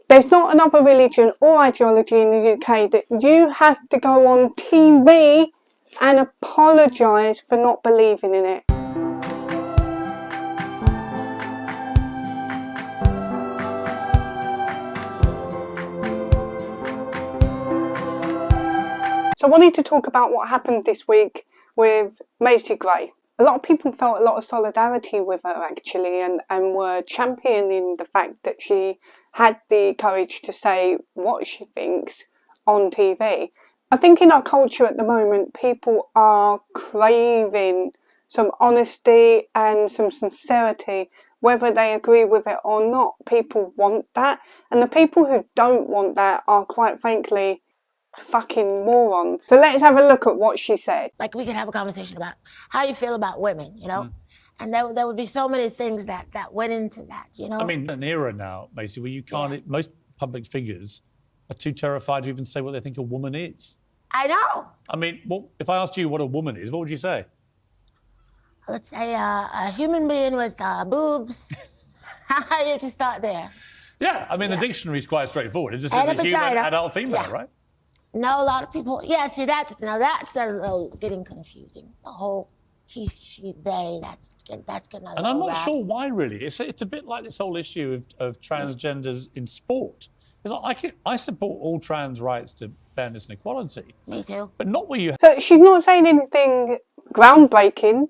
There's not another religion or ideology in the UK that you have to go on TV and apologise for not believing in it. So I wanted to talk about what happened this week with Macy Gray. A lot of people felt a lot of solidarity with her actually and were championing the fact that she had the courage to say what she thinks on TV. I think in our culture at the moment, people are craving some honesty and some sincerity, whether they agree with it or not. People want that, and the people who don't want that are, quite frankly, fucking morons. So let's have a look at what she said. Like, we could have a conversation about how you feel about women, you know? And there would be so many things that went into that, you know? I mean, an era now, Macy, where you can't, most public figures are too terrified to even say what they think a woman is. I know. I mean, if I asked you what a woman is, what would you say? Let's say a human being with boobs. You have to start there. Yeah, I mean, the dictionary is quite straightforward. It just says a human adult female, right? No, a lot of people, see, that's a little getting confusing. The whole he, she, they, that's getting a little And I'm not wrap. sure why, really. It's a bit like this whole issue of transgenders in sport. It's like I support all trans rights to fairness and equality. Me too. But not where you... So she's not saying anything groundbreaking.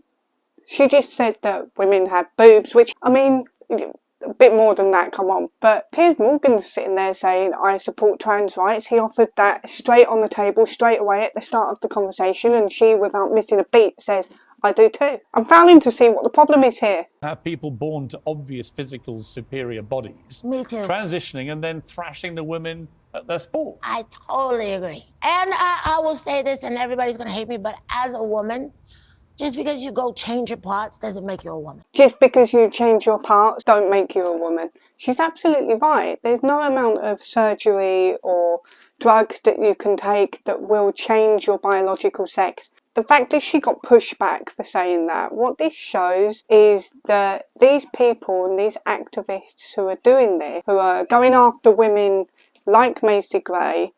She just said that women have boobs, which, I mean, a bit more than that, come on. But Piers Morgan's sitting there saying, I support trans rights. He offered that straight on the table, straight away at the start of the conversation, and she, without missing a beat, says, I do too. I'm failing to see what the problem is here. Have people born to obvious physical superior bodies. Me too. Transitioning and then thrashing the women at their sport. I totally agree. And I will say this, and everybody's going to hate me, but as a woman, just because you go change your parts doesn't make you a woman. Just because you change your parts don't make you a woman. She's absolutely right. There's no amount of surgery or drugs that you can take that will change your biological sex. The fact that she got pushed back for saying that, what this shows is that these people and these activists who are doing this, who are going after women like Macy Gray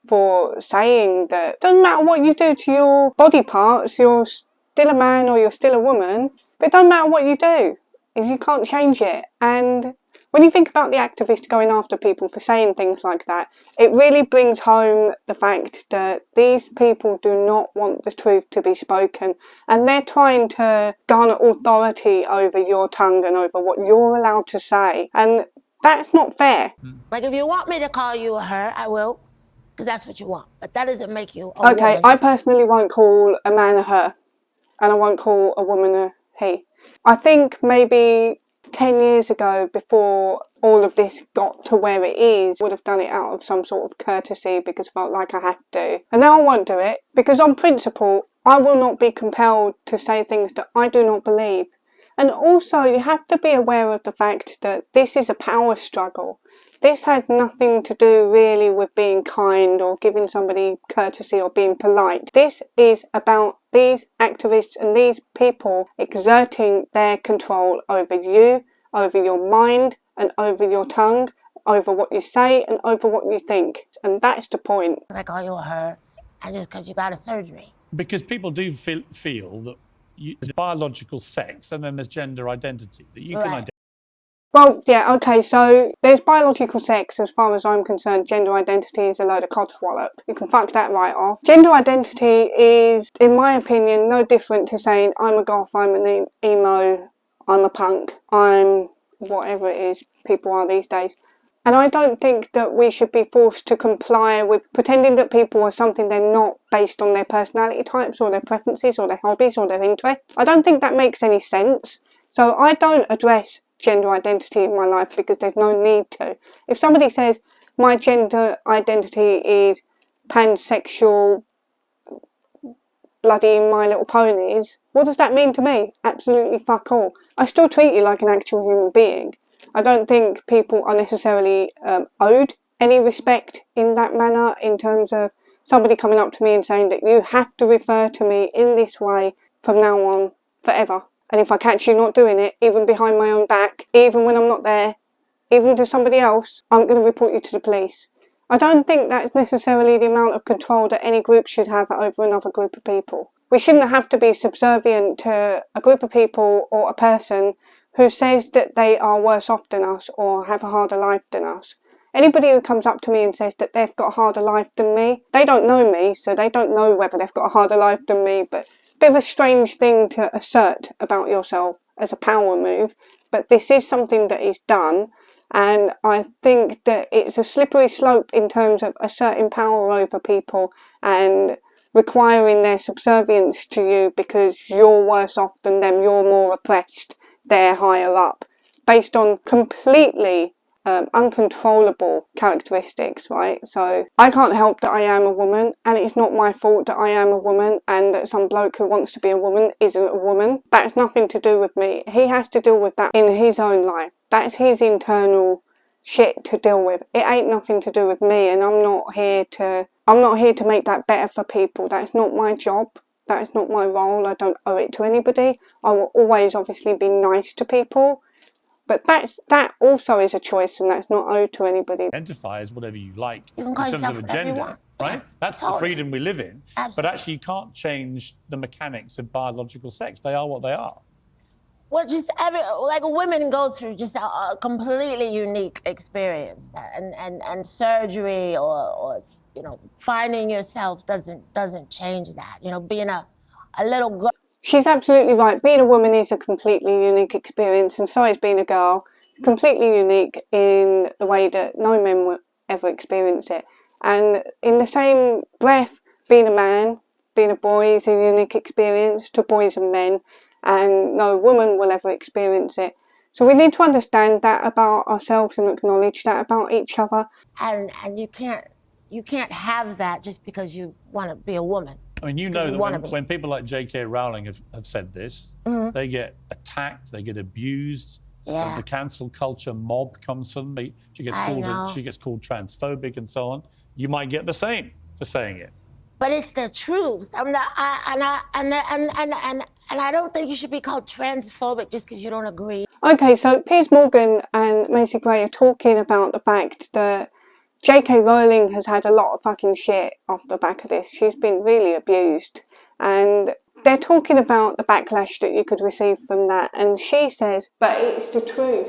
for saying that it doesn't matter what you do to your body parts, you're still a man or you're still a woman, but it doesn't matter what you do, is you can't change it. And when you think about the activists going after people for saying things like that, it really brings home the fact that these people do not want the truth to be spoken, and they're trying to garner authority over your tongue and over what you're allowed to say, and that's not fair. Like, if you want me to call you a her, I will, because that's what you want, but that doesn't make you a woman. Okay, I personally won't call a man a her, and I won't call a woman a he. I think maybe 10 years ago, before all of this got to where it is, would have done it out of some sort of courtesy because I felt like I had to. And now I won't do it because on principle, I will not be compelled to say things that I do not believe. And also, you have to be aware of the fact that this is a power struggle. This had nothing to do really with being kind or giving somebody courtesy or being polite. This is about these activists and these people exerting their control over you, over your mind and over your tongue, over what you say and over what you think. And that's the point. I call you a her, and just because you got a surgery. Because people do feel that there's biological sex and then there's gender identity, that you can identify. Well, yeah, okay, so there's biological sex. As far as I'm concerned, gender identity is a load of codswallop. You can fuck that right off. Gender identity is, in my opinion, no different to saying I'm a goth, I'm an emo, I'm a punk, I'm whatever it is people are these days. And I don't think that we should be forced to comply with pretending that people are something they're not based on their personality types or their preferences or their hobbies or their interests. I don't think that makes any sense. So I don't address gender identity in my life because there's no need to. If somebody says my gender identity is pansexual, bloody My Little Ponies, what does that mean to me? Absolutely fuck all. I still treat you like an actual human being. I don't think people are necessarily owed any respect in that manner, in terms of somebody coming up to me and saying that you have to refer to me in this way from now on forever. And if I catch you not doing it, even behind my own back, even when I'm not there, even to somebody else, I'm going to report you to the police. I don't think that's necessarily the amount of control that any group should have over another group of people. We shouldn't have to be subservient to a group of people or a person who says that they are worse off than us or have a harder life than us. Anybody who comes up to me and says that they've got a harder life than me, they don't know me, so they don't know whether they've got a harder life than me, but a bit of a strange thing to assert about yourself as a power move, but this is something that is done, and I think that it's a slippery slope in terms of asserting power over people and requiring their subservience to you because you're worse off than them, you're more oppressed, they're higher up, based on completely uncontrollable characteristics, right? So I can't help that I am a woman, and it's not my fault that I am a woman and that some bloke who wants to be a woman isn't a woman. That's nothing to do with me. He has to deal with that in his own life. That's his internal shit to deal with. It ain't nothing to do with me, and I'm not here to make that better for people. That's not my job. That is not my role. I don't owe it to anybody. I will always obviously be nice to people. But that also is a choice, and that's not owed to anybody. Identify as whatever you like You can in call terms yourself of a whatever you gender, want. right? Yeah, That's totally. the freedom we live in. Absolutely. But actually, you can't change the mechanics of biological sex. They are what they are. Well, just women go through just a completely unique experience, and surgery or finding yourself doesn't change that. Being a little girl. She's absolutely right. Being a woman is a completely unique experience, and so is being a girl. Completely unique in the way that no men will ever experience it. And in the same breath, being a man, being a boy is a unique experience to boys and men, and no woman will ever experience it. So we need to understand that about ourselves and acknowledge that about each other. And you can't have that just because you want to be a woman. I mean, you know that when people like J.K. Rowling have said this, they get attacked, they get abused. Yeah. The cancel culture mob comes from me. She gets called transphobic and so on. You might get the same for saying it. But it's the truth. And I don't think you should be called transphobic just because you don't agree. Okay, so Piers Morgan and Macy Gray are talking about the fact that J.K. Rowling has had a lot of fucking shit off the back of this. She's been really abused. And they're talking about the backlash that you could receive from that. And she says, but it's the truth.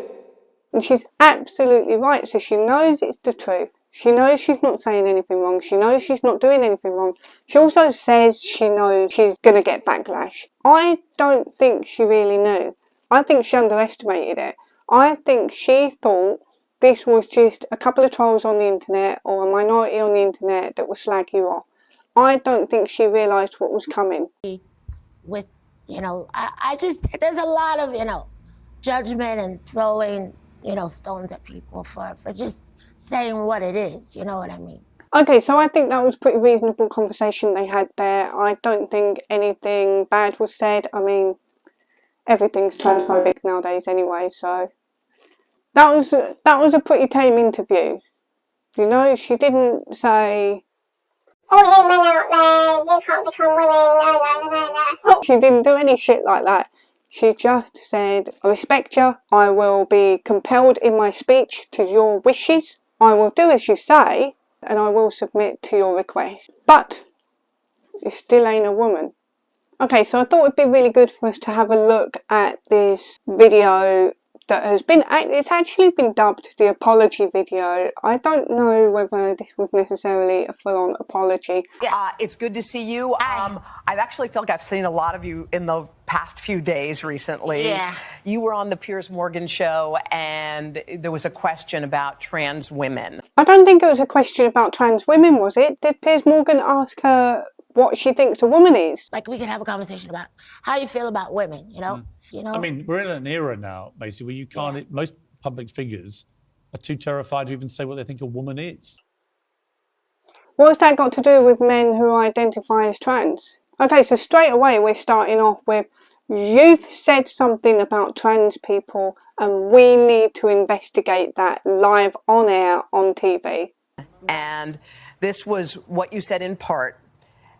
And she's absolutely right. So she knows it's the truth. She knows she's not saying anything wrong. She knows she's not doing anything wrong. She also says she knows she's going to get backlash. I don't think she really knew. I think she underestimated it. I think she thought this was just a couple of trolls on the internet or a minority on the internet that will slag you off. I don't think she realised what was coming. With, I just, there's a lot of, judgment and throwing, stones at people for just saying what it is, you know what I mean? Okay, so I think that was a pretty reasonable conversation they had there. I don't think anything bad was said. I mean, everything's transphobic nowadays anyway, so that was a pretty tame interview. She didn't say, "Oh, you men out there, you can't become women." She didn't do any shit like that. She just said, "I respect you. I will be compelled in my speech to your wishes. I will do as you say, and I will submit to your request. But you still ain't a woman." Okay, so I thought it'd be really good for us to have a look at this video that it's actually been dubbed the apology video. I don't know whether this was necessarily a full-on apology. It's good to see you. I actually feel like I've seen a lot of you in the past few days recently. Yeah. You were on the Piers Morgan show, and there was a question about trans women. I don't think it was a question about trans women, was it? Did Piers Morgan ask her what she thinks a woman is? Like, we could have a conversation about how you feel about women, I mean, we're in an era now, Macy, where you can't. Most public figures are too terrified to even say what they think a woman is. What's that got to do with men who identify as trans? Okay, so straight away we're starting off with, you've said something about trans people and we need to investigate that live on air on TV. And this was what you said in part.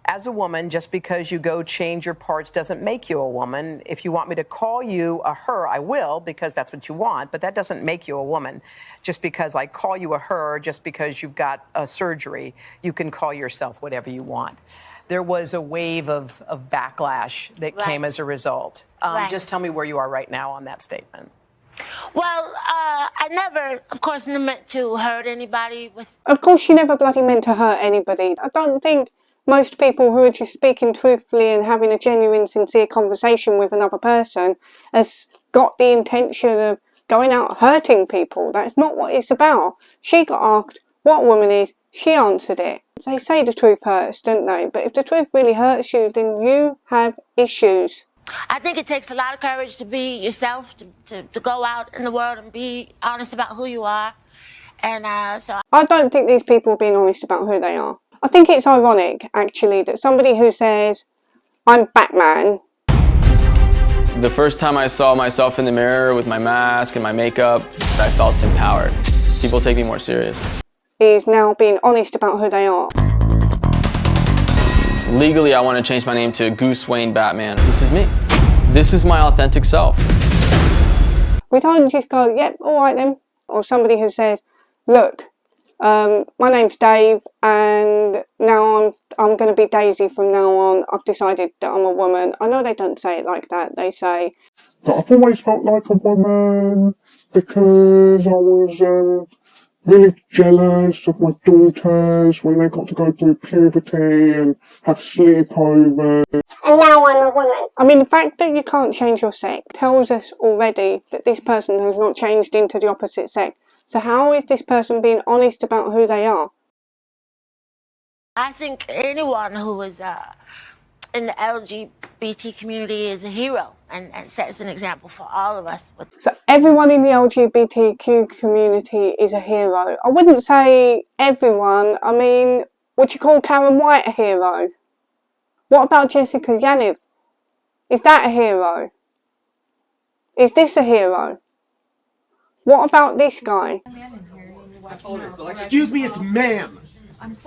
as a woman, just because you go change your parts doesn't make you a woman. If you want me to call you a her, I will, because that's what you want, but that doesn't make you a woman. Just because I call you a her, just because you've got a surgery, you can call yourself whatever you want. There was a wave of backlash that came as a result. Just tell me where you are right now on that statement. Well, I never, of course, meant to hurt anybody with... Of course she never bloody meant to hurt anybody. I don't think most people who are just speaking truthfully and having a genuine, sincere conversation with another person has got the intention of going out hurting people. That's not what it's about. She got asked what a woman is, she answered it. They say the truth hurts, don't they? But if the truth really hurts you, then you have issues. I think it takes a lot of courage to be yourself, to go out in the world and be honest about who you are. And so I don't think these people are being honest about who they are. I think it's ironic, actually, that somebody who says, I'm Batman. The first time I saw myself in the mirror with my mask and my makeup, I felt empowered. People take me more serious. Is now being honest about who they are. Legally, I want to change my name to Goose Wayne Batman. This is me. This is my authentic self. We don't just go, yep, all right then. Or somebody who says, look, my name's Dave and now I'm going to be Daisy from now on. I've decided that I'm a woman. I know they don't say it like that. They say that I've always felt like a woman because I was really jealous of my daughters when they got to go through puberty and have sleepovers. And now I'm a woman. I mean, the fact that you can't change your sex tells us already that this person has not changed into the opposite sex. So how is this person being honest about who they are? I think anyone who is in the LGBT community is a hero and sets an example for all of us. So everyone in the LGBTQ community is a hero. I wouldn't say everyone. I mean, would you call Karen White a hero? What about Jessica Yaniv? Is that a hero? Is this a hero? What about this guy? Excuse me, it's ma'am.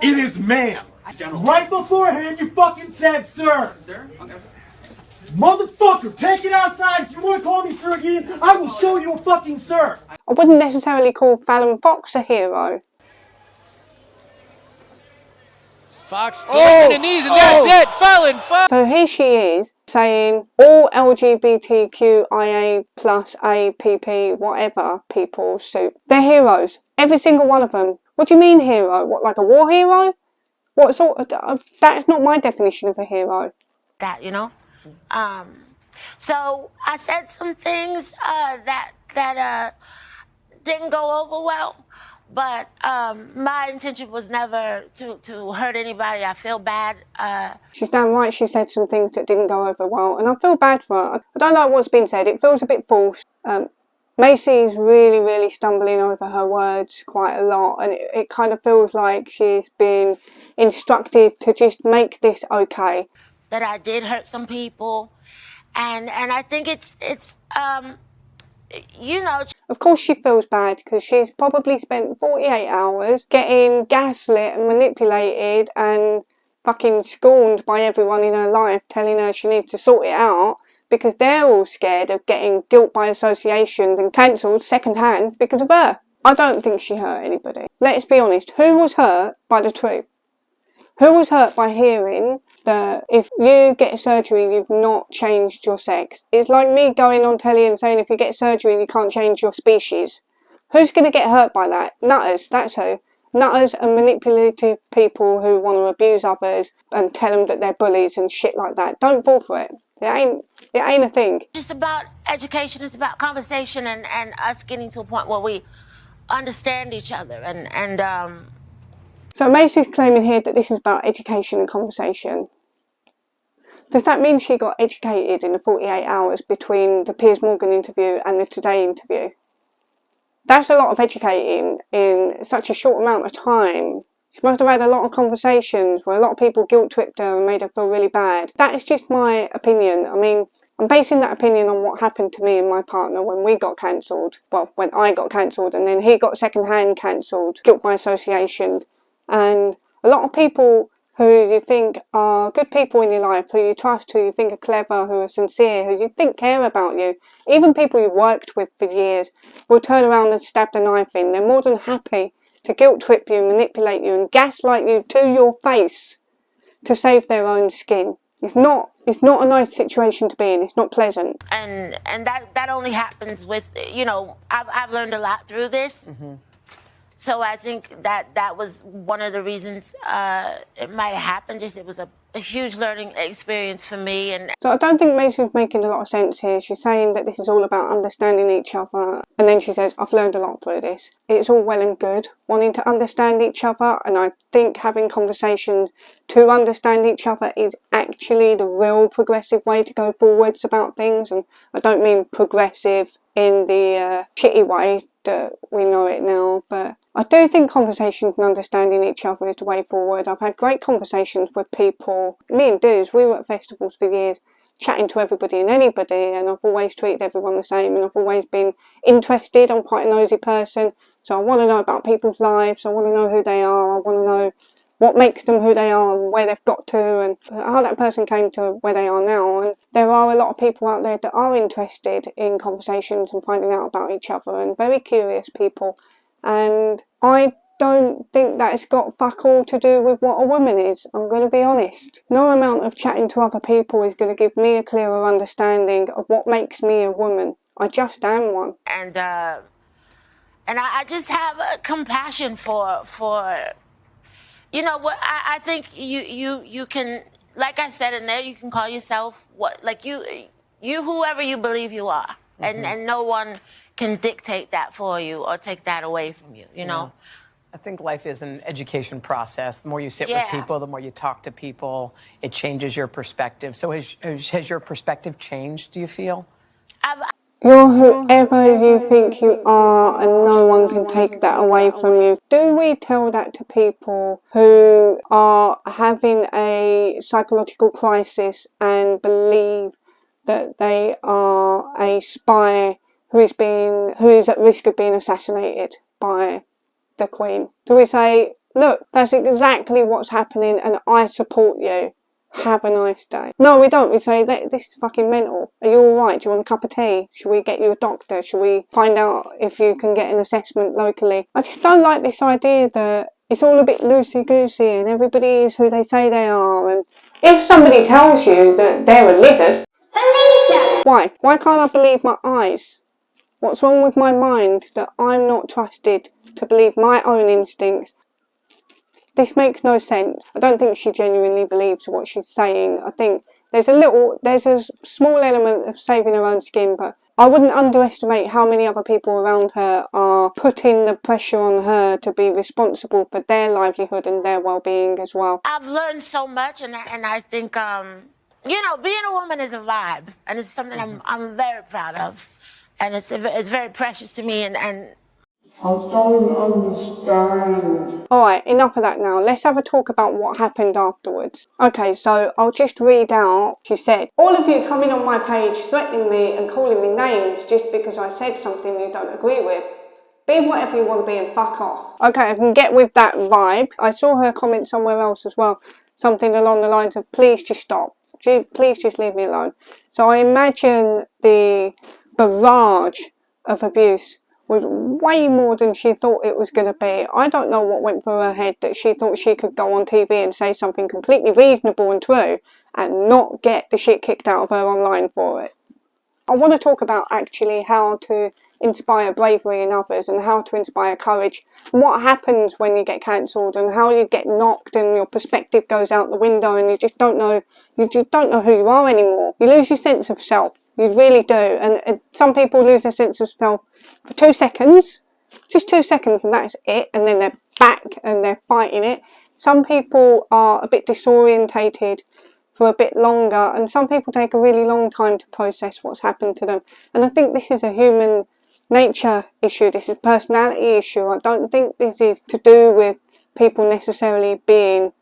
It is ma'am. Right beforehand, you fucking said sir. Sir? Okay. Motherfucker, take it outside. If you want to call me sir again, I will show you a fucking sir. I wouldn't necessarily call Fallon Fox a hero. Fox to the knees, and that's it. Fallon Fox. So here she is saying all LGBTQIA plus APP whatever people suit. They're heroes. Every single one of them. What do you mean hero? What, like a war hero? What sort of... That's not my definition of a hero. That, you know? So I said some things that didn't go over well. But my intention was never to hurt anybody. I feel bad. She's damn right she said some things that didn't go over well. And I feel bad for her. I don't like what's been said. It feels a bit forced. Macy's really, really stumbling over her words quite a lot. And it kind of feels like she's been instructed to just make this okay. That I did hurt some people. And I think it's you know... Of course she feels bad because she's probably spent 48 hours getting gaslit and manipulated and fucking scorned by everyone in her life, telling her she needs to sort it out because they're all scared of getting guilt by association and cancelled second-hand because of her. I don't think she hurt anybody. Let's be honest, who was hurt by the truth? Who was hurt by hearing that if you get surgery, you've not changed your sex? It's like me going on telly and saying if you get surgery, you can't change your species. Who's going to get hurt by that? Nutters, that's who. Nutters and manipulative people who want to abuse others and tell them that they're bullies and shit like that. Don't fall for it. It ain't a thing. It's about education, it's about conversation and us getting to a point where we understand each other So Macy's claiming here that this is about education and conversation. Does that mean she got educated in the 48 hours between the Piers Morgan interview and the Today interview? That's a lot of educating in such a short amount of time. She must have had a lot of conversations where a lot of people guilt-tripped her and made her feel really bad. That is just my opinion. I mean, I'm basing that opinion on what happened to me and my partner when we got cancelled. Well, when I got cancelled and then he got second-hand cancelled, guilt by association. And a lot of people who you think are good people in your life, who you trust, who you think are clever, who are sincere, who you think care about you, even people you've worked with for years, will turn around and stab the knife in. They're more than happy to guilt trip you, manipulate you, and gaslight you to your face to save their own skin. It's not a nice situation to be in. It's not pleasant. And that only happens with, you know, I've learned a lot through this. Mm-hmm. So I think that was one of the reasons it might have happened. Just it was a huge learning experience for me. And so I don't think Macy's making a lot of sense here. She's saying that this is all about understanding each other, and then she says, I've learned a lot through this. It's all well and good wanting to understand each other, and I think having conversations to understand each other is actually the real progressive way to go forwards about things. And I don't mean progressive in the shitty way that we know it now, but I do think conversations and understanding each other is the way forward. I've had great conversations with people. Me and Duz, we were at festivals for years, chatting to everybody and anybody, and I've always treated everyone the same, and I've always been interested. I'm quite a nosy person, so I want to know about people's lives. I want to know who they are. I want to know what makes them who they are and where they've got to and how that person came to where they are now. And there are a lot of people out there that are interested in conversations and finding out about each other, and very curious people. And I don't think that it's got fuck all to do with what a woman is. I'm going to be honest. No amount of chatting to other people is going to give me a clearer understanding of what makes me a woman. I just am one. And I just have a compassion for you know what, I think you can, like I said in there, you can call yourself what, like you whoever you believe you are. Mm-hmm. And no one can dictate that for you or take that away from you, you know? I think life is an education process. The more you sit with people, the more you talk to people, it changes your perspective. So has your perspective changed, do you feel? You're whoever you think you are, and no one can take that away from you. Do we tell that to people who are having a psychological crisis and believe that they are a spy who is at risk of being assassinated by the Queen? Do we say, look, that's exactly what's happening and I support you. Have a nice day. No, we don't. We say, this is fucking mental. Are you alright? Do you want a cup of tea? Should we get you a doctor? Should we find out if you can get an assessment locally? I just don't like this idea that it's all a bit loosey-goosey and everybody is who they say they are. And if somebody tells you that they're a lizard, believe them. Why? Why can't I believe my eyes? What's wrong with my mind that I'm not trusted to believe my own instincts? This makes no sense. I don't think she genuinely believes what she's saying. I think there's a small element of saving her own skin, but I wouldn't underestimate how many other people around her are putting the pressure on her to be responsible for their livelihood and their well-being as well. I've learned so much, and I think, you know, being a woman is a vibe, and it's something I'm very proud of, and it's very precious to me, and I don't understand. Alright, enough of that now. Let's have a talk about what happened afterwards. Okay, so I'll just read out. She said, all of you coming on my page threatening me and calling me names just because I said something you don't agree with. Be whatever you want to be and fuck off. Okay, I can get with that vibe. I saw her comment somewhere else as well. Something along the lines of, please just stop. Please just leave me alone. So I imagine the barrage of abuse was way more than she thought it was going to be. I don't know what went through her head that she thought she could go on TV and say something completely reasonable and true and not get the shit kicked out of her online for it. I want to talk about actually how to inspire bravery in others and how to inspire courage. What happens when you get cancelled and how you get knocked and your perspective goes out the window and you just don't know who you are anymore. You lose your sense of self. You really do. And some people lose their sense of self for 2 seconds. Just 2 seconds and that's it. And then they're back and they're fighting it. Some people are a bit disorientated for a bit longer. And some people take a really long time to process what's happened to them. And I think this is a human nature issue. This is a personality issue. I don't think this is to do with people necessarily being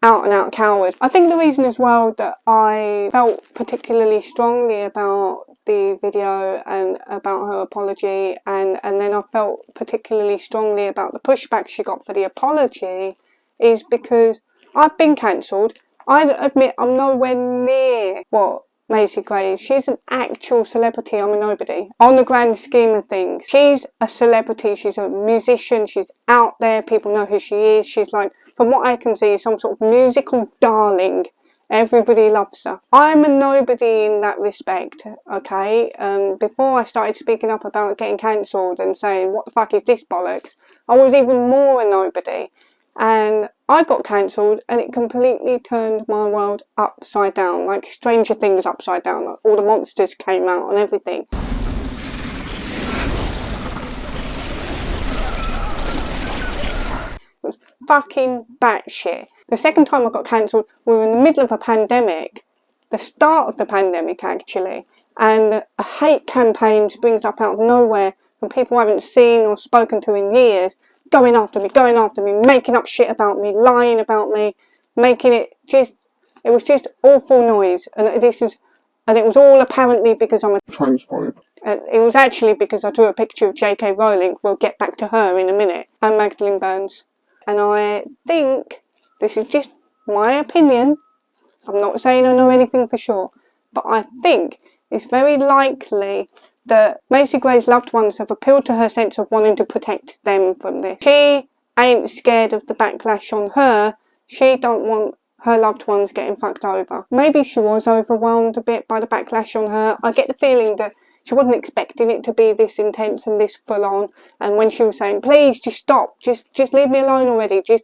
out and out cowards. I think the reason as well that I felt particularly strongly about the video and about her apology and then I felt particularly strongly about the pushback she got for the apology is because I've been cancelled. I admit I'm nowhere near what Macy Gray is. She's an actual celebrity. I'm a nobody. On the grand scheme of things, she's a celebrity. She's a musician. She's out there. People know who she is. She's like, from what I can see, some sort of musical darling. Everybody loves her. I'm a nobody in that respect, okay? Before I started speaking up about getting cancelled and saying, what the fuck is this bollocks? I was even more a nobody. And I got cancelled and it completely turned my world upside down, like Stranger Things upside down. Like all the monsters came out and everything. It was fucking batshit. The second time I got cancelled, we were in the middle of a pandemic, the start of the pandemic actually, and a hate campaign springs up out of nowhere from people I haven't seen or spoken to in years, going after me, making up shit about me, lying about me, making it was just awful noise, and it was all apparently because I'm a transphobe. it was actually because I drew a picture of J.K. Rowling. We'll get back to her in a minute, and Magdalene Burns. And I think, this is just my opinion, I'm not saying I know anything for sure, but I think it's very likely that Macy Gray's loved ones have appealed to her sense of wanting to protect them from this. She ain't scared of the backlash on her. She don't want her loved ones getting fucked over. Maybe she was overwhelmed a bit by the backlash on her. I get the feeling that she wasn't expecting it to be this intense and this full on. And when she was saying, please, just stop, just leave me alone already, it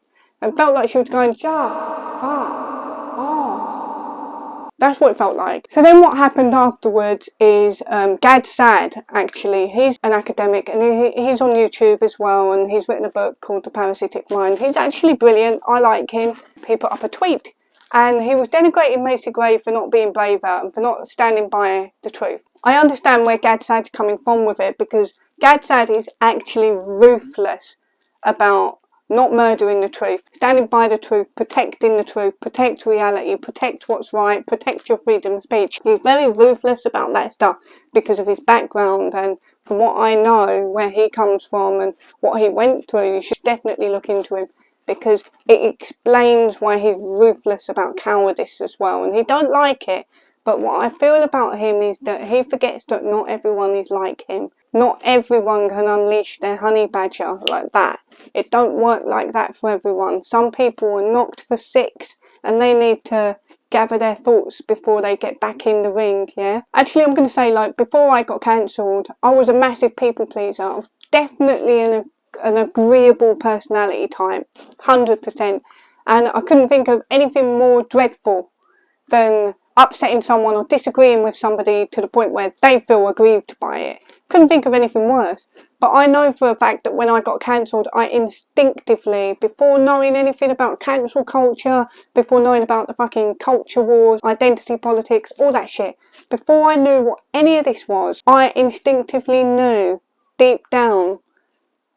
felt like she was going, just fuck off. That's what it felt like. So then what happened afterwards is Gad Saad, actually, he's an academic and he's on YouTube as well, and he's written a book called The Parasitic Mind. He's actually brilliant. I like him. He put up a tweet and he was denigrating Macy Gray for not being braver and for not standing by the truth. I understand where Gad Saad's coming from with it, because Gad Saad is actually ruthless about not murdering the truth, standing by the truth, protecting the truth, protect reality, protect what's right, protect your freedom of speech. He's very ruthless about that stuff because of his background, and from what I know, where he comes from and what he went through, you should definitely look into him, because it explains why he's ruthless about cowardice as well, and he don't like it. But what I feel about him is that he forgets that not everyone is like him. Not everyone can unleash their honey badger like that. It don't work like that for everyone. Some people are knocked for six and they need to gather their thoughts before they get back in the ring, yeah? Actually, I'm going to say, like, before I got cancelled, I was a massive people pleaser. I was definitely an agreeable personality type, 100%. And I couldn't think of anything more dreadful than upsetting someone or disagreeing with somebody to the point where they feel aggrieved by it. Couldn't think of anything worse. But I know for a fact that when I got cancelled, I instinctively, before knowing anything about cancel culture, before knowing about the fucking culture wars, identity politics, all that shit, before I knew what any of this was, I instinctively knew deep down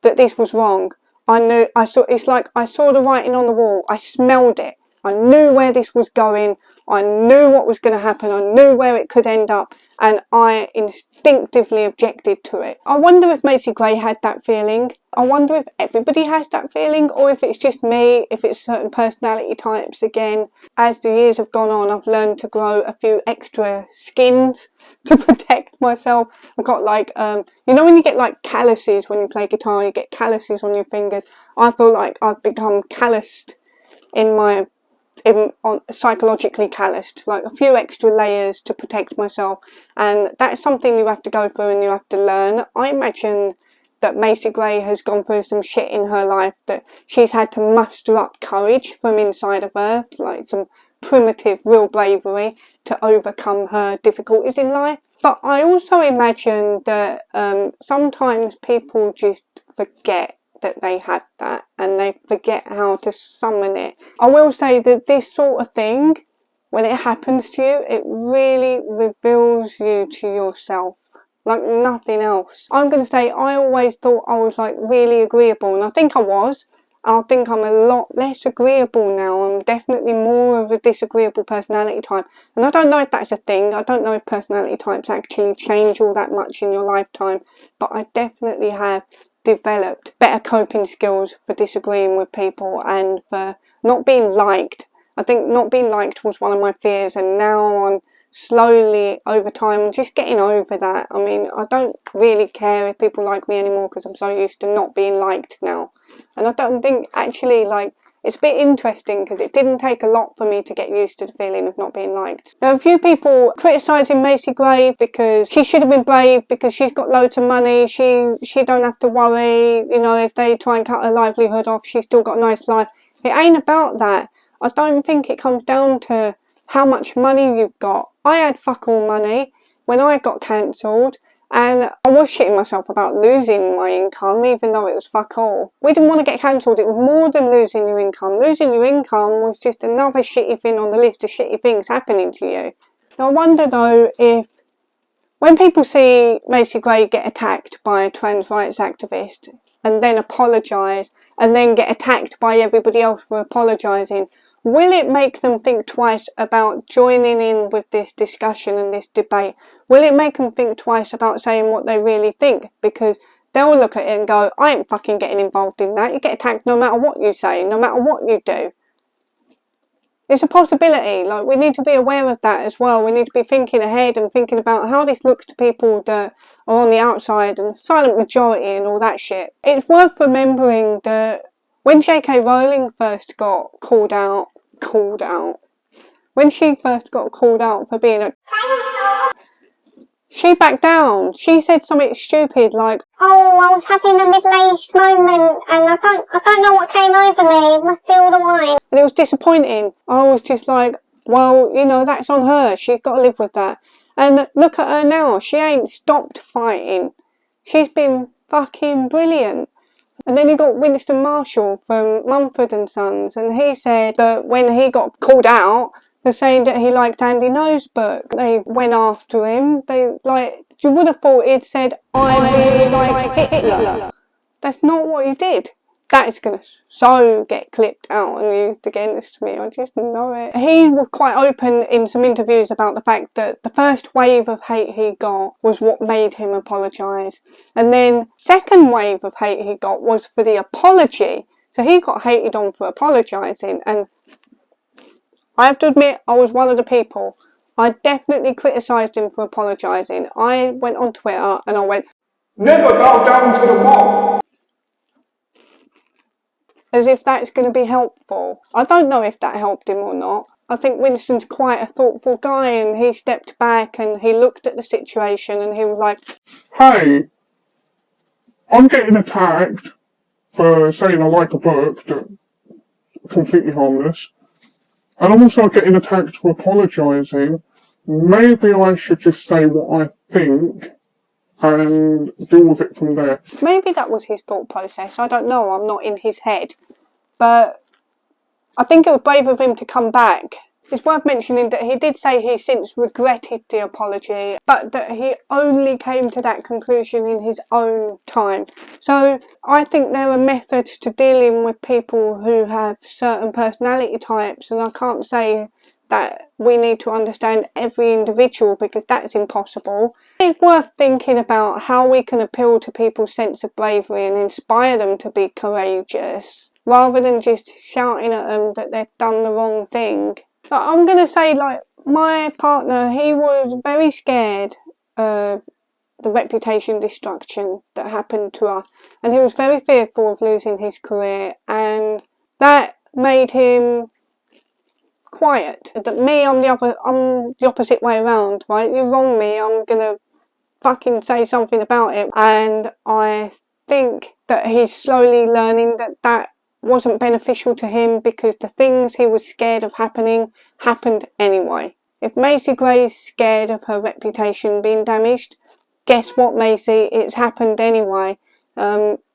that this was wrong. It's like I saw the writing on the wall. I smelled it. I knew where this was going. I knew what was going to happen. I knew where it could end up, and I instinctively objected to it. I wonder if Macy Gray had that feeling. I wonder if everybody has that feeling, or if it's just me, if it's certain personality types again. As the years have gone on, I've learned to grow a few extra skins to protect myself. I've got like, you know when you get like calluses when you play guitar, you get calluses on your fingers. I feel like I've become calloused psychologically calloused, like a few extra layers to protect myself, and that's something you have to go through and you have to learn. I imagine that Macy Gray has gone through some shit in her life, that she's had to muster up courage from inside of her, like some primitive real bravery to overcome her difficulties in life. But I also imagine that sometimes people just forget that they had that, and they forget how to summon it. I will say that this sort of thing, when it happens to you, it really reveals you to yourself like nothing else. I'm going to say I always thought I was like really agreeable, and I think I was. I think I'm a lot less agreeable now. I'm definitely more of a disagreeable personality type, and I don't know if that's a thing. I don't know if personality types actually change all that much in your lifetime, but I definitely have developed better coping skills for disagreeing with people and for not being liked. I think not being liked was one of my fears, and now I'm slowly, over time, just getting over that. I mean, I don't really care if people like me anymore because I'm so used to not being liked now. And I don't think, actually, like, it's a bit interesting because it didn't take a lot for me to get used to the feeling of not being liked. There are a few people criticising Macy Gray because she should have been brave because she's got loads of money. She don't have to worry, you know, if they try and cut her livelihood off, she's still got a nice life. It ain't about that. I don't think it comes down to how much money you've got. I had fuck all money when I got cancelled, and I was shitting myself about losing my income, even though it was fuck all. We didn't want to get cancelled. It was more than losing your income. Losing your income was just another shitty thing on the list of shitty things happening to you. Now, I wonder, though, if when people see Macy Gray get attacked by a trans rights activist and then apologise and then get attacked by everybody else for apologising, will it make them think twice about joining in with this discussion and this debate? Will it make them think twice about saying what they really think? Because they'll look at it and go, I ain't fucking getting involved in that. You get attacked no matter what you say, no matter what you do. It's a possibility. Like, we need to be aware of that as well. We need to be thinking ahead and thinking about how this looks to people that are on the outside and silent majority and all that shit. It's worth remembering that when J.K. Rowling first got called out, when she first got called out for being a she backed down. She said something stupid like, "Oh, I was having a middle-aged moment and I don't know what came over me. It must be all the wine." And it was disappointing. I was just like, well, you know, that's on her. She's got to live with that. And look at her now. She ain't stopped fighting. She's been fucking brilliant. And then you got Winston Marshall from Mumford and Sons, and he said that when he got called out for saying that he liked Andy No's book, they went after him. You would have thought he'd said, I really like Hitler. That's not what he did. That is going to so get clipped out and used against me. I just know it. He was quite open in some interviews about the fact that the first wave of hate he got was what made him apologise. And then second wave of hate he got was for the apology. So he got hated on for apologising. And I have to admit, I was one of the people. I definitely criticised him for apologising. I went on Twitter and I went, Never bow down to the mob. as if that's going to be helpful. I don't know if that helped him or not. I think Winston's quite a thoughtful guy, and he stepped back and he looked at the situation and he was like, Hey, I'm getting attacked for saying I like a book that's completely harmless, and I'm also getting attacked for apologising. Maybe I should just say what I think and deal with it from there. maybe that was his thought process. I don't know, I'm not in his head. But I think it was brave of him to come back. It's worth mentioning that he did say he since regretted the apology, but that he only came to that conclusion in his own time. So I think there are methods to dealing with people who have certain personality types, and I can't say that we need to understand every individual because that's impossible. It's worth thinking about how we can appeal to people's sense of bravery and inspire them to be courageous, rather than just shouting at them that they've done the wrong thing. But I'm going to say, like, my partner, he was very scared of the reputation destruction that happened to us, and he was very fearful of losing his career, and that made him quiet. That me, I'm the opposite way around, right? You wrong me, I'm gonna fucking say something about it. And I think that he's slowly learning that that wasn't beneficial to him, because the things he was scared of happening happened anyway. If Macy Gray's scared of her reputation being damaged, guess what, Macy? It's happened anyway.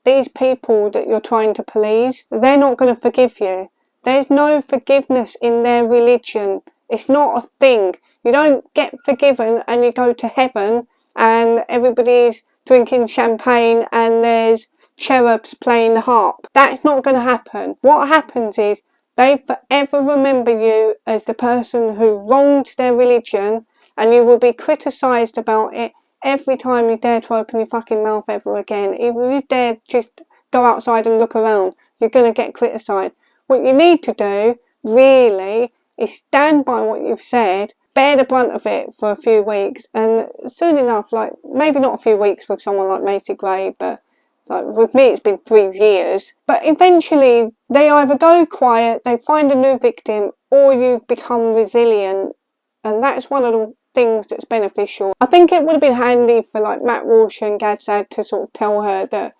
These people that you're trying to please, they're not going to forgive you. There's no forgiveness in their religion. It's not a thing. You don't get forgiven and you go to heaven and everybody's drinking champagne and there's cherubs playing the harp. That's not going to happen. What happens is they forever remember you as the person who wronged their religion, and you will be criticised about it every time you dare to open your fucking mouth ever again, even if you dare just go outside and look around, you're going to get criticised. What you need to do, really, is stand by what you've said, bear the brunt of it for a few weeks, and soon enough, like, maybe not a few weeks with someone like Macy Gray, but like with me it's been 3 years, but eventually they either go quiet, they find a new victim, or you become resilient, and that's one of the things that's beneficial. I think it would have been handy for like Matt Walsh and Gadzad to sort of tell her that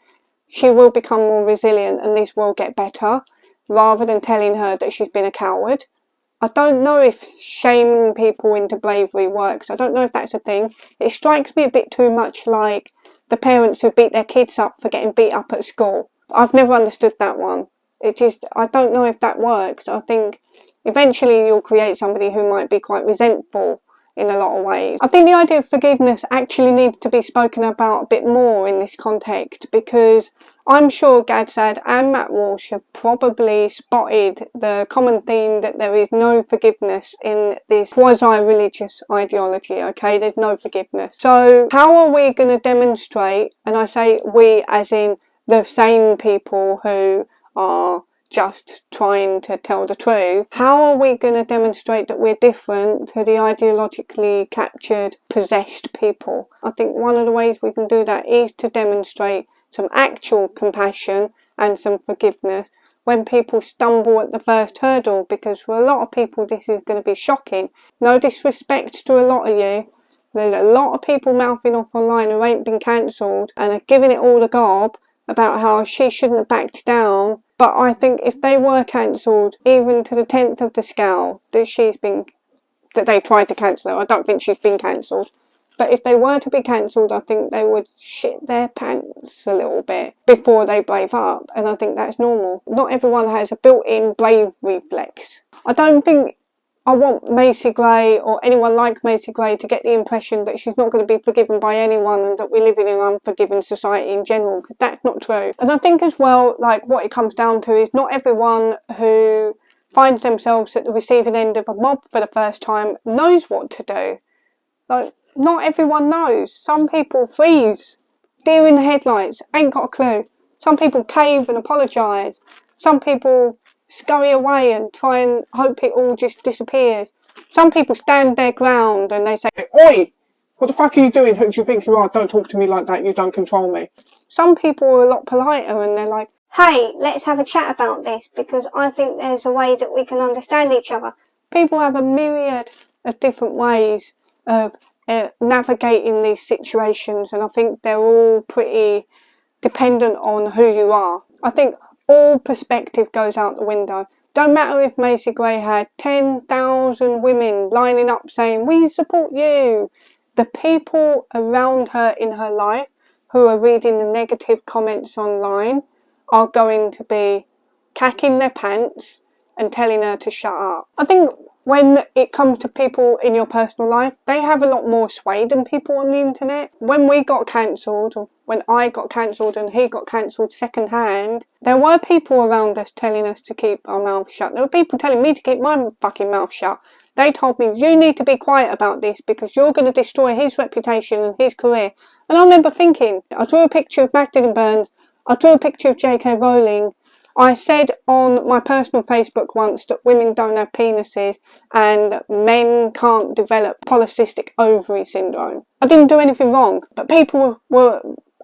she will become more resilient and this will get better, rather than telling her that she's been a coward. I don't know if shaming people into bravery works. I don't know if that's a thing. It strikes me a bit too much like the parents who beat their kids up for getting beat up at school. I've never understood that one. I don't know if that works. I think eventually you'll create somebody who might be quite resentful in a lot of ways. I think the idea of forgiveness actually needs to be spoken about a bit more in this context, because I'm sure Gadzad and Matt Walsh have probably spotted the common theme that there is no forgiveness in this quasi-religious ideology, okay? There's no forgiveness. So how are we going to demonstrate, and I say we as in the sane people who are just trying to tell the truth, how are we going to demonstrate that we're different to the ideologically captured, possessed people? I think one of the ways we can do that is to demonstrate some actual compassion and some forgiveness when people stumble at the first hurdle, because for a lot of people this is going to be shocking. No disrespect to a lot of you, there's a lot of people mouthing off online who ain't been cancelled and are giving it all the gob about how she shouldn't have backed down. But I think if they were cancelled, even to the 10th of the scale that they tried to cancel her, I don't think she's been cancelled. But if they were to be cancelled, I think they would shit their pants a little bit before they brave up. And I think that's normal. Not everyone has a built-in brave reflex. I don't think I want Macy Gray or anyone like Macy Gray to get the impression that she's not going to be forgiven by anyone and that we're living in an unforgiving society in general, because that's not true. And I think as well, like, what it comes down to is not everyone who finds themselves at the receiving end of a mob for the first time knows what to do. Like, not everyone knows. Some people freeze, deer in the headlights, ain't got a clue. Some people cave and apologise. Some people scurry away and try and hope it all just disappears. Some people stand their ground and they say, "Oi, what the fuck are you doing? Who do you think you are? Don't talk to me like that, you don't control me." Some people are a lot politer and they're like, "Hey, let's have a chat about this because I think there's a way that we can understand each other." People have a myriad of different ways of navigating these situations, and I think they're all pretty dependent on who you are. I think all perspective goes out the window. Don't matter if Macy Gray had 10,000 women lining up saying, "We support you." The people around her in her life who are reading the negative comments online are going to be cacking their pants and telling her to shut up. I think when it comes to people in your personal life, they have a lot more sway than people on the internet. When we got cancelled, or when I got cancelled and he got cancelled second hand, there were people around us telling us to keep our mouths shut. There were people telling me to keep my fucking mouth shut. They told me, "You need to be quiet about this because you're going to destroy his reputation and his career." And I remember thinking, I drew a picture of Magdalene Burns, I drew a picture of J.K. Rowling. I said on my personal Facebook once that women don't have penises and that men can't develop polycystic ovary syndrome. I didn't do anything wrong, but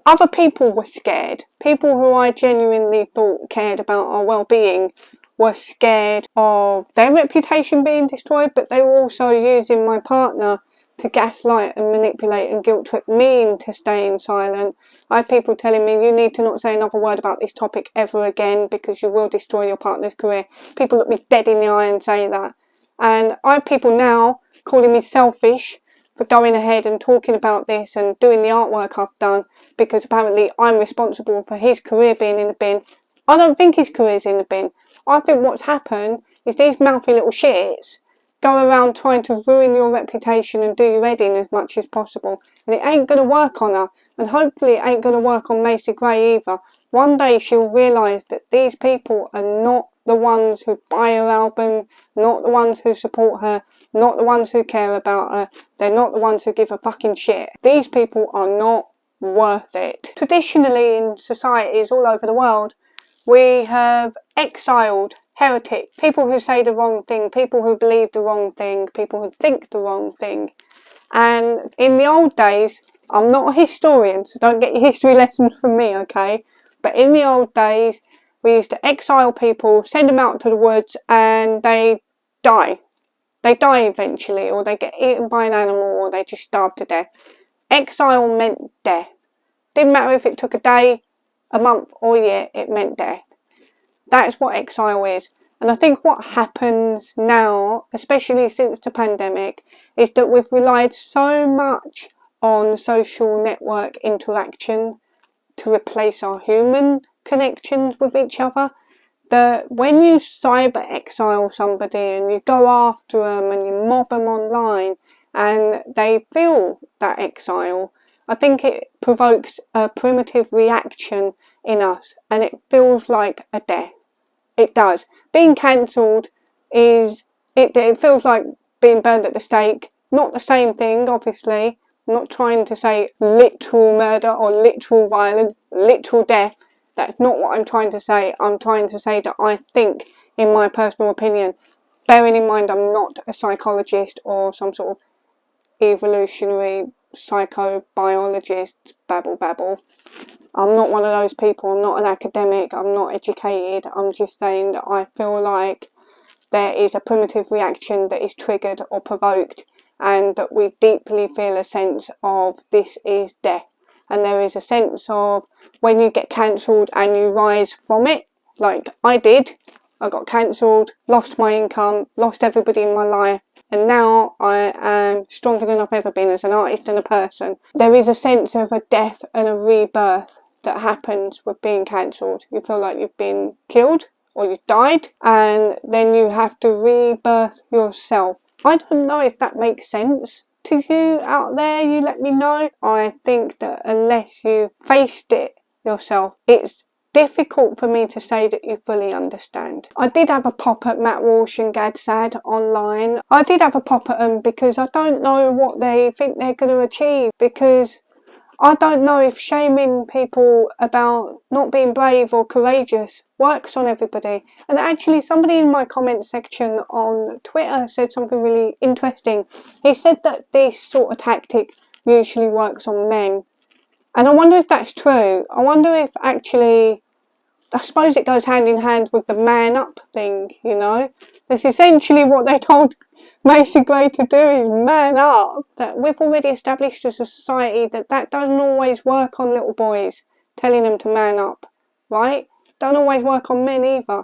other people were scared. People who I genuinely thought cared about our well-being were scared of their reputation being destroyed, but they were also using my partner to gaslight and manipulate and guilt trip me into staying silent. I have people telling me, "You need to not say another word about this topic ever again because you will destroy your partner's career." People look me dead in the eye and say that. And I have people now calling me selfish for going ahead and talking about this and doing the artwork I've done because apparently I'm responsible for his career being in the bin. I don't think his career's in the bin. I think what's happened is these mouthy little shits go around trying to ruin your reputation and do your head in as much as possible. And it ain't going to work on her. And hopefully it ain't going to work on Macy Gray either. One day she'll realise that these people are not the ones who buy her album, not the ones who support her, not the ones who care about her. They're not the ones who give a fucking shit. These people are not worth it. Traditionally in societies all over the world, we have exiled heretics, people who say the wrong thing, people who believe the wrong thing, people who think the wrong thing. And in the old days, I'm not a historian, so don't get your history lessons from me, okay? But in the old days, we used to exile people, send them out to the woods, and they die. They die eventually, or they get eaten by an animal, or they just starve to death. Exile meant death. Didn't matter if it took a day, a month, or a year, it meant death. That's what exile is. And I think what happens now, especially since the pandemic, is that we've relied so much on social network interaction to replace our human connections with each other, that when you cyber exile somebody and you go after them and you mob them online and they feel that exile, I think it provokes a primitive reaction in us and it feels like a death. It does. Being cancelled it feels like being burned at the stake. Not the same thing, obviously. I'm not trying to say literal murder or literal violence, literal death. That's not what I'm trying to say. I'm trying to say that I think, in my personal opinion, bearing in mind I'm not a psychologist or some sort of evolutionary psychobiologist, babble. I'm not one of those people. I'm not an academic. I'm not educated. I'm just saying that I feel like there is a primitive reaction that is triggered or provoked, and that we deeply feel a sense of this is death. And there is a sense of when you get cancelled and you rise from it, like I did. I got cancelled, lost my income, lost everybody in my life, and now I am stronger than I've ever been as an artist and a person. There is a sense of a death and a rebirth that happens with being cancelled. You feel like you've been killed or you've died, and then you have to rebirth yourself. I don't know if that makes sense to you out there. You let me know. I think that unless you faced it yourself, it's difficult for me to say that you fully understand. I did have a pop at Matt Walsh and Gad Sad online. I did have a pop at them because I don't know what they think they're going to achieve, because I don't know if shaming people about not being brave or courageous works on everybody. And actually somebody in my comment section on Twitter said something really interesting. He said that this sort of tactic usually works on men. And I wonder if that's true. I wonder if actually, I suppose it goes hand in hand with the man up thing, you know. That's essentially what they told Macy Gray to do, is man up. That we've already established as a society that doesn't always work on little boys, telling them to man up, right? Don't always work on men either.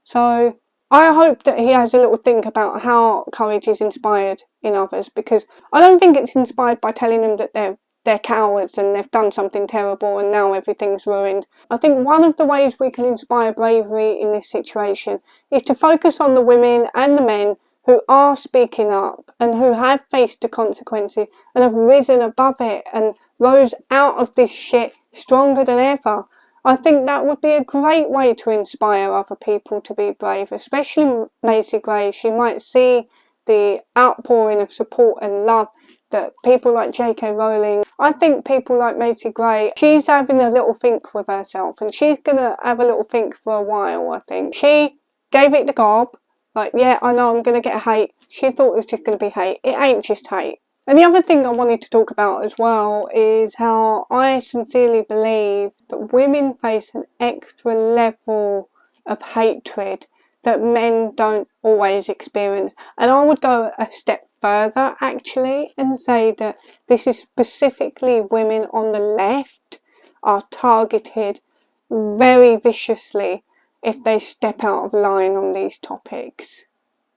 So I hope that he has a little think about how courage is inspired in others, because I don't think it's inspired by telling them that they're cowards and they've done something terrible and now everything's ruined. I think one of the ways we can inspire bravery in this situation is to focus on the women and the men who are speaking up and who have faced the consequences and have risen above it and rose out of this shit stronger than ever. I think that would be a great way to inspire other people to be brave, especially Macy Gray. She might see the outpouring of support and love that people like J.K. Rowling, I think people like Macy Gray, she's having a little think with herself, and she's going to have a little think for a while, I think. She gave it the gob, like, yeah, I know I'm going to get hate. She thought it was just going to be hate. It ain't just hate. And the other thing I wanted to talk about as well is how I sincerely believe that women face an extra level of hatred that men don't always experience. And I would go a step further actually and say that this is specifically women on the left are targeted very viciously if they step out of line on these topics.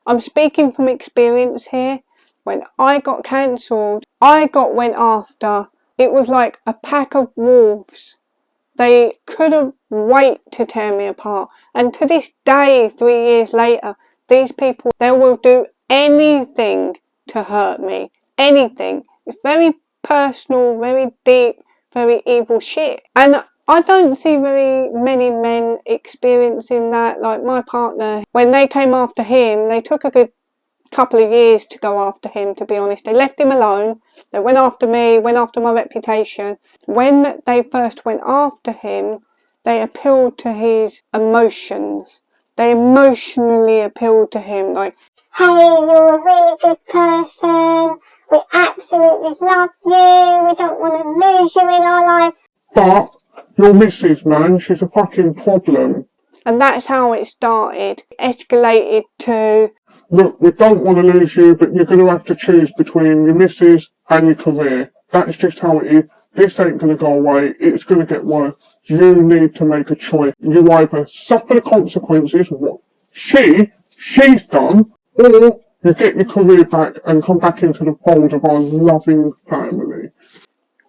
I'm speaking from experience here. When I got cancelled, I got went after. It was like a pack of wolves. They couldn't wait to tear me apart. And to this day, 3 years later, these people, they will do anything to hurt me. Anything. It's very personal, very deep, very evil shit. And I don't see very many men experiencing that. Like my partner, when they came after him, they took a good couple of years to go after him, to be honest. They left him alone. They went after me, went after my reputation. When they first went after him, they appealed to his emotions. They emotionally appealed to him, like, hey, you're a really good person. We absolutely love you. We don't want to lose you in our life. But your missus, man, she's a fucking problem. And that's how it started. It escalated to, look, we don't want to lose you, but you're going to have to choose between your missus and your career. That's just how it is. This ain't going to go away. It's going to get worse. You need to make a choice. You either suffer the consequences of what she's done, or you get your career back and come back into the fold of our loving family.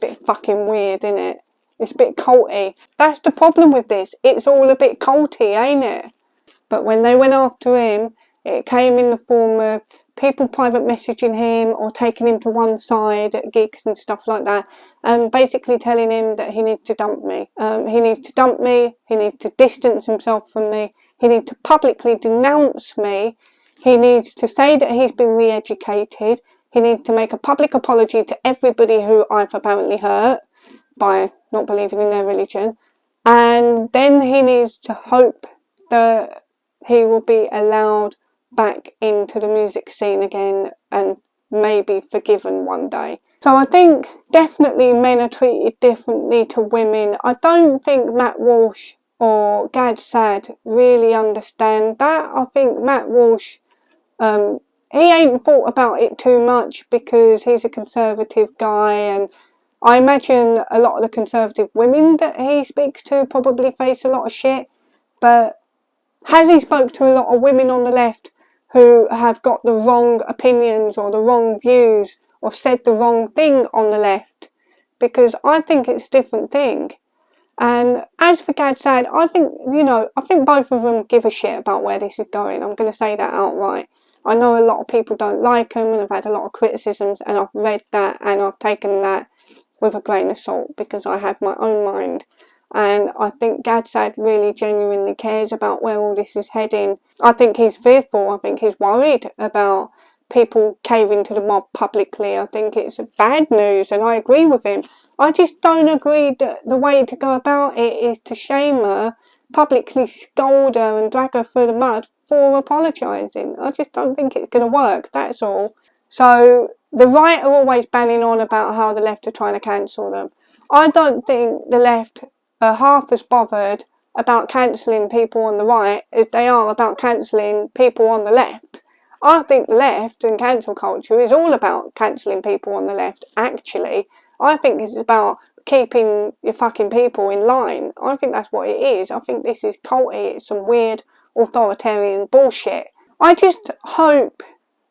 bit fucking weird, isn't it? It's a bit culty. That's the problem with this. It's all a bit culty, ain't it? But when they went after him, it came in the form of people private messaging him or taking him to one side at gigs and stuff like that, and basically telling him that he needs to dump me. He needs to dump me. He needs to distance himself from me. He needs to publicly denounce me. He needs to say that he's been re-educated. He needs to make a public apology to everybody who I've apparently hurt by not believing in their religion. And then he needs to hope that he will be allowed back into the music scene again and maybe forgiven one day. So I think definitely men are treated differently to women. I don't think Matt Walsh or Gad Sad really understand that. I think Matt Walsh, he ain't thought about it too much because he's a conservative guy, and I imagine a lot of the conservative women that he speaks to probably face a lot of shit. But has he spoke to a lot of women on the left who have got the wrong opinions or the wrong views or said the wrong thing on the left? Because I think it's a different thing. And as for Gad Sad, I think both of them give a shit about where this is going. I'm going to say that outright. I know a lot of people don't like him and have had a lot of criticisms, and I've read that and I've taken that with a grain of salt because I have my own mind. And I think Gad Sad really genuinely cares about where all this is heading. I think he's fearful. I think he's worried about people caving to the mob publicly. I think it's bad news, and I agree with him. I just don't agree that the way to go about it is to shame her, publicly scold her and drag her through the mud for apologising. I just don't think it's going to work, that's all. So the right are always banning on about how the left are trying to cancel them. I don't think the left are half as bothered about cancelling people on the right as they are about cancelling people on the left. I think the left and cancel culture is all about cancelling people on the left, actually. I think it's about keeping your fucking people in line. I think that's what it is. I think this is culty. It's some weird authoritarian bullshit. I just hope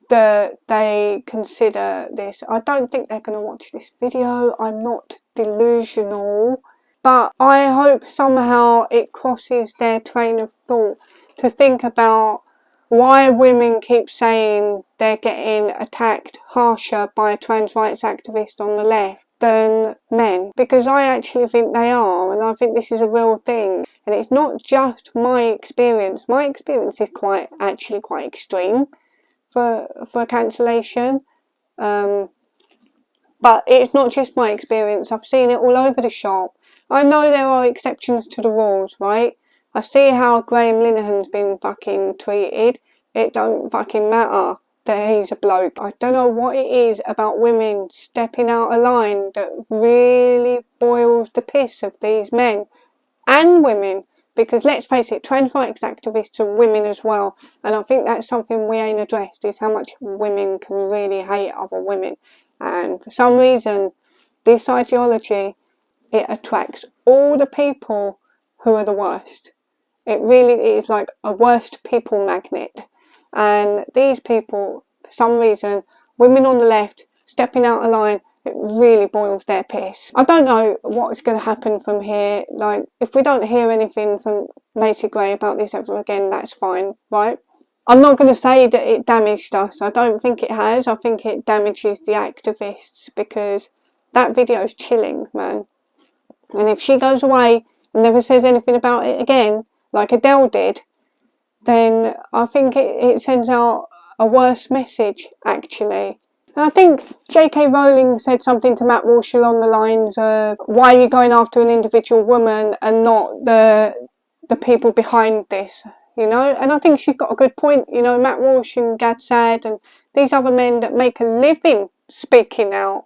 that they consider this. I don't think they're going to watch this video. I'm not delusional. But I hope somehow it crosses their train of thought to think about why women keep saying they're getting attacked harsher by a trans rights activist on the left than men. Because I actually think they are, and I think this is a real thing. And it's not just my experience. My experience is quite extreme for cancellation. But it's not just my experience. I've seen it all over the shop. I know there are exceptions to the rules, right? I see how Graham Linehan's been fucking treated. It don't fucking matter that he's a bloke. I don't know what it is about women stepping out of line that really boils the piss of these men and women. Because let's face it, trans rights activists are women as well. And I think that's something we ain't addressed, is how much women can really hate other women. And for some reason, this ideology, it attracts all the people who are the worst. It really is like a worst people magnet. And these people, for some reason, women on the left, stepping out of line, it really boils their piss. I don't know what's going to happen from here. Like, if we don't hear anything from Macy Gray about this ever again, that's fine, right? I'm not going to say that it damaged us. I don't think it has. I think it damages the activists because that video is chilling, man. And if she goes away and never says anything about it again, like Adele did, then I think it sends out a worse message, actually. And I think J.K. Rowling said something to Matt Walsh along the lines of, why are you going after an individual woman and not the people behind this, you know? And I think she's got a good point, you know. Matt Walsh and Gad Saad and these other men that make a living speaking out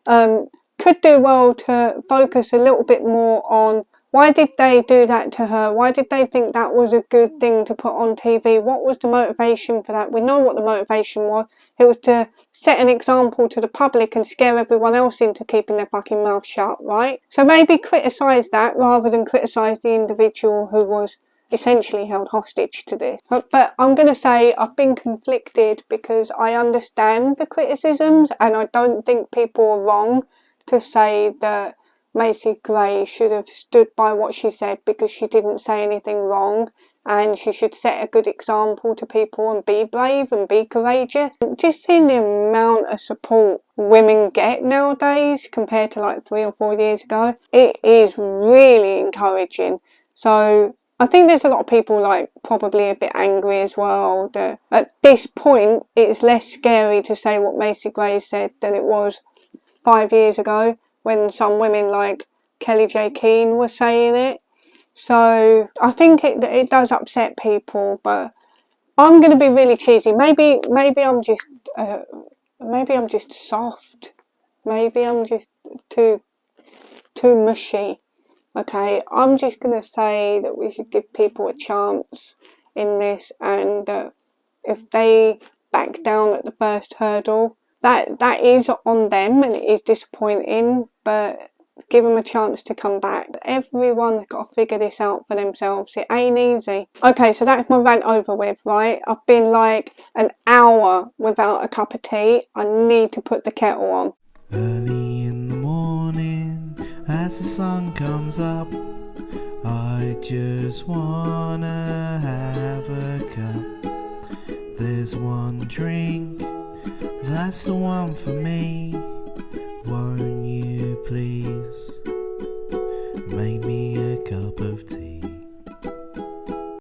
could do well to focus a little bit more on, why did they do that to her? Why did they think that was a good thing to put on TV? What was the motivation for that? We know what the motivation was. It was to set an example to the public and scare everyone else into keeping their fucking mouth shut, right? So maybe criticise that rather than criticise the individual who was essentially held hostage to this. But I'm going to say I've been conflicted because I understand the criticisms, and I don't think people are wrong to say that Macy Gray should have stood by what she said because she didn't say anything wrong, and she should set a good example to people and be brave and be courageous. Just seeing the amount of support women get nowadays compared to like 3 or 4 years ago, it is really encouraging. So I think there's a lot of people like probably a bit angry as well that at this point it's less scary to say what Macy Gray said than it was 5 years ago, when some women like Kelly J. Keane were saying it. So I think it does upset people, but I'm going to be really cheesy. Maybe I'm just soft. Maybe I'm just too mushy. Okay, I'm just going to say that we should give people a chance in this, and if they back down at the first hurdle, that is on them and it is disappointing, but give them a chance to come back. Everyone's got to figure this out for themselves. It ain't easy. Okay, so that's my rant over with, right? I've been like an hour without a cup of tea. I need to put the kettle on. Early in the morning, as the sun comes up, I just wanna have a cup. There's one drink, that's the one for me. Won't you please make me a cup of tea?